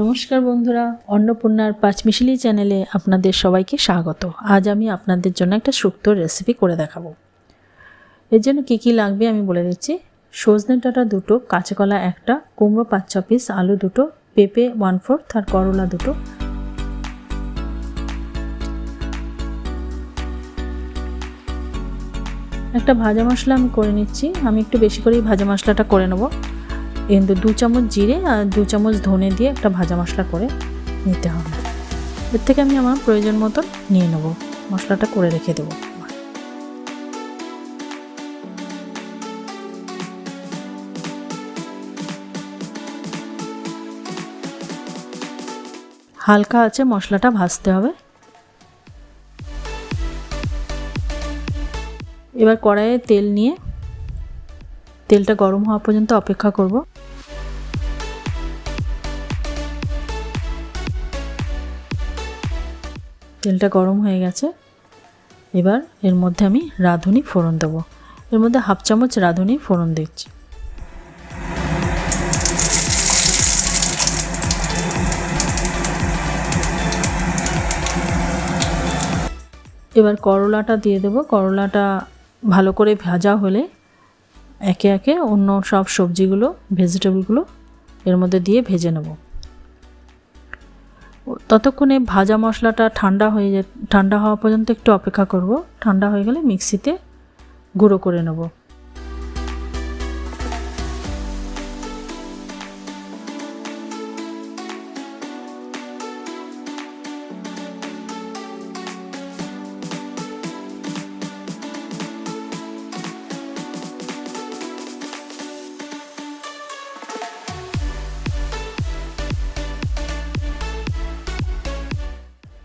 নমস্কার বন্ধুরা, অন্নপূর্ণার পাঁচমিশালি চ্যানেলে আপনাদের সবাইকে স্বাগত। আজ আমি আপনাদের জন্য একটা শুক্তোর রেসিপি করে দেখাবো। এর জন্য কী কী লাগবে আমি বলে দিচ্ছি। সজনে ডাঁটা 2টো, কাঁচাকলা 1টা, কুমড়ো 5-6 পিস, আলু 2টো, পেঁপে 1/4 আর করলা 2টো। একটা ভাজা মশলা আমি করে নিচ্ছি। আমি একটু বেশি করেই ভাজা মশলাটা করে নেব। কিন্তু 2 চামচ জিরে আর 2 চামচ ধনে দিয়ে একটা ভাজা মশলা করে নিতে হবে। এর থেকে আমি আমার প্রয়োজন মতো নিয়ে নেব, মশলাটা করে রেখে দেব। হালকা আছে মশলাটা ভাজতে হবে। এবার কড়াইয়ে তেল নিয়ে তেলটা গরম হওয়া পর্যন্ত অপেক্ষা করব। তেলটা গরম হয়ে গেছে। এবার এর মধ্যে আমি রাঁধুনি ফোড়ন দেবো। এর মধ্যে 1/2 চামচ রাঁধুনি ফোড়ন দিচ্ছি। এবার করলাটা দিয়ে দেবো। করলাটা ভালো করে ভাজা হলে একে একে অন্য সব সবজিগুলো, ভেজিটেবলগুলো এর মধ্যে দিয়ে ভেজে নেব। ততক্ষণে ভাজা মশলাটা ঠান্ডা হওয়া পর্যন্ত একটু অপেক্ষা করব। ঠান্ডা হয়ে গেলে মিক্সিতে গুঁড়ো করে নেব।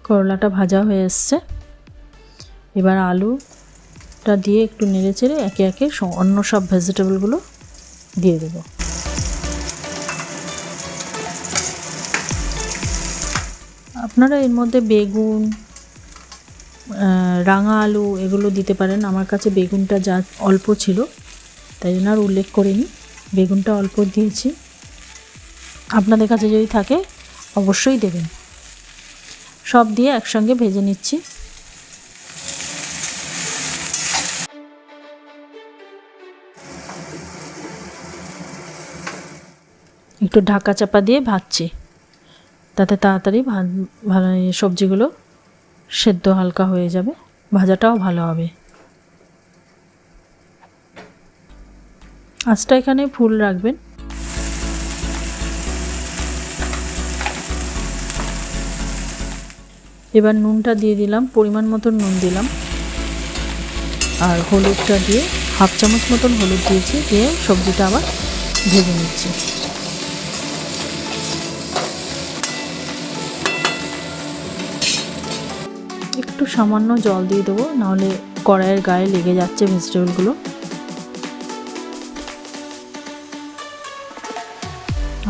করলাটা ভাজা হয়ে এসছে। এবার আলুটা দিয়ে একটু নেড়ে চেড়ে একে একে অন্য সব ভেজিটেবলগুলো দিয়ে দেব। আপনারা এর মধ্যে বেগুন, রাঙা আলু এগুলো দিতে পারেন। আমার কাছে বেগুনটা যা অল্প ছিল তাই জন্য আর উল্লেখ করিনি, বেগুনটা অল্প দিয়েছি। আপনাদের কাছে যদি থাকে অবশ্যই দেবেন। সব দিয়ে একসঙ্গে ভেজে নিচ্ছি। একটু ঢাকা চাপা দিয়ে ভাজছি, তাতে তাড়াতাড়ি ভালো সবজিগুলো সেদ্ধ হালকা হয়ে যাবে, ভাজাটাও ভালো হবে। আঁচটা এখানে ফুল রাখবেন। এবার নুনটা দিয়ে দিলাম, পরিমাণ মতন নুন দিলাম। আর হলুদটা দিয়ে 1/2 চামচ মতন হলুদ দিয়েছি। দিয়ে সবজিটা আবার ভেজে নিচ্ছি। একটু সামান্য জল দিয়ে দেবো, নাহলে কড়াইয়ের গায়ে লেগে যাচ্ছে ভেজিটেবলগুলো।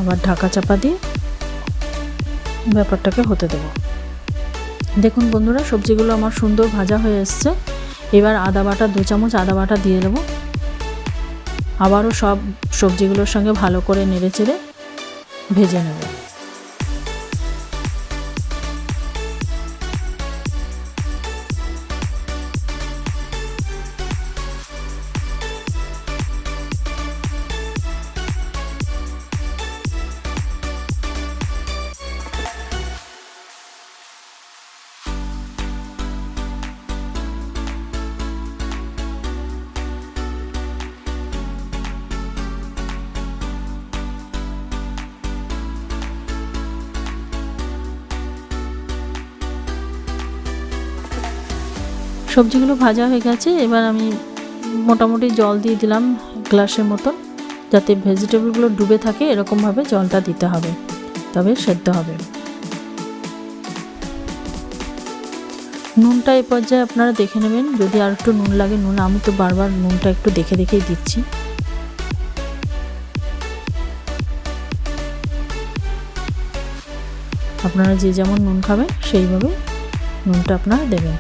আবার ঢাকা চাপা দিয়ে ব্যাপারটাকে হতে দেবো। দেখুন বন্ধুরা, সবজিগুলো আমার সুন্দর ভাজা হয়ে এসছে। এবার আদা বাটা 2 চামচ আদা বাটা দিয়ে দেবো। আবারও সব সবজিগুলোর সঙ্গে ভালো করে নেড়ে চেড়ে ভেজে নেব। সবজিগুলো ভাজা হয়ে গেছে। এবার আমি মোটামুটি জল দিয়ে দিলাম গ্লাসের মতন, যাতে ভেজিটেবলগুলো ডুবে থাকে এরকমভাবে জলটা দিতে হবে, তবে সেদ্ধ হবে। নুনটা এই পর্যায়ে আপনারা দেখে নেবেন, যদি আর একটু নুন লাগে নুন। আমি তো বারবার নুনটা একটু দেখে দেখেই দিচ্ছি। আপনারা যে যেমন নুন খাবেন সেইভাবে নুনটা আপনারা দেবেন।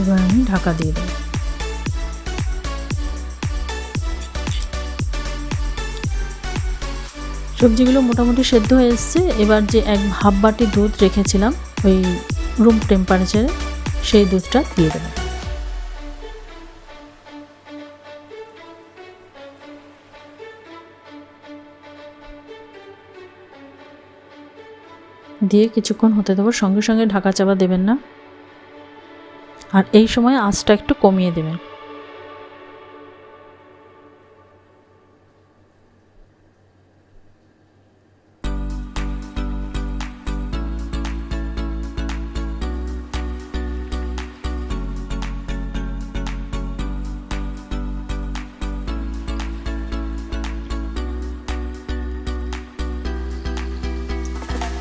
এবার আমি ঢাকা দিয়ে দেব। সবজিগুলো মোটামুটি সেদ্ধ হয়ে এসছে। এবার যে এক হাফ বাটি দুধ রেখেছিলাম ওই রুম টেম্পারেচারে, সেই দুধটা দিয়ে দেবো। দিয়ে কিছুক্ষণ হতে দেবো, সঙ্গে সঙ্গে ঢাকা চাপা দেবেন না, আর এই সময় আঁচটা একটু কমিয়ে দেবেন।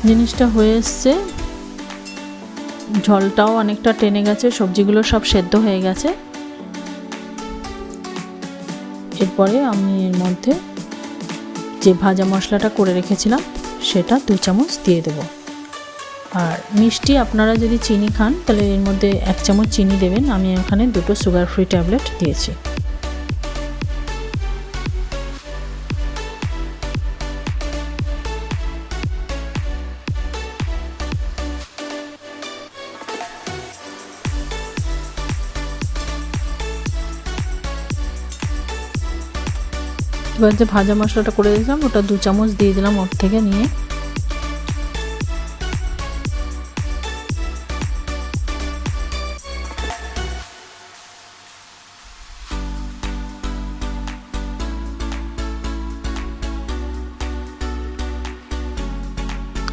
জিনিসটা হয়ে এসছে, ঝোলটাও অনেকটা টেনে গেছে, সবজিগুলো সব সেদ্ধ হয়ে গেছে। এরপরে আমি এর মধ্যে যে ভাজা মশলাটা করে রেখেছিলাম সেটা 2 চামচ দিয়ে দেব। আর মিষ্টি আপনারা যদি চিনি খান তাহলে এর মধ্যে 1 চামচ চিনি দেবেন। আমি এখানে 2টো সুগার ফ্রি ট্যাবলেট দিয়েছি। এবার যে ভাজা মশলাটা করে দিয়েছিলাম ওটা 2 চামচ দিয়ে দিলাম ওর থেকে নিয়ে।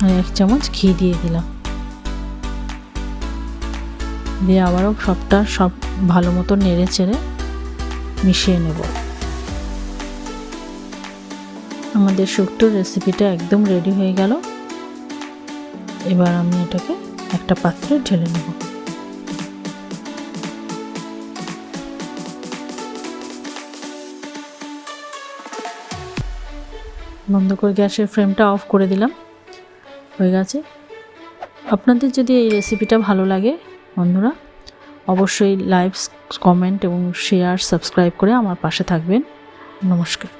আর 1 চামচ ঘি দিয়ে দিলাম। দিয়ে আবারও সব ভালো মতো নেড়ে চেড়ে মিশিয়ে নেব। আমাদের শুক্তোর রেসিপিটা একদম রেডি হয়ে গেল। এবার আমি এটাকে একটা পাত্রে ঢেলে নেব। বন্ধ করে গ্যাসের ফ্লেমটা অফ করে দিলাম। হয়ে গেছে। আপনাদের যদি এই রেসিপিটা ভালো লাগে বন্ধুরা, অবশ্যই লাইক, কমেন্ট এবং শেয়ার, সাবস্ক্রাইব করে আমার পাশে থাকবেন। নমস্কার।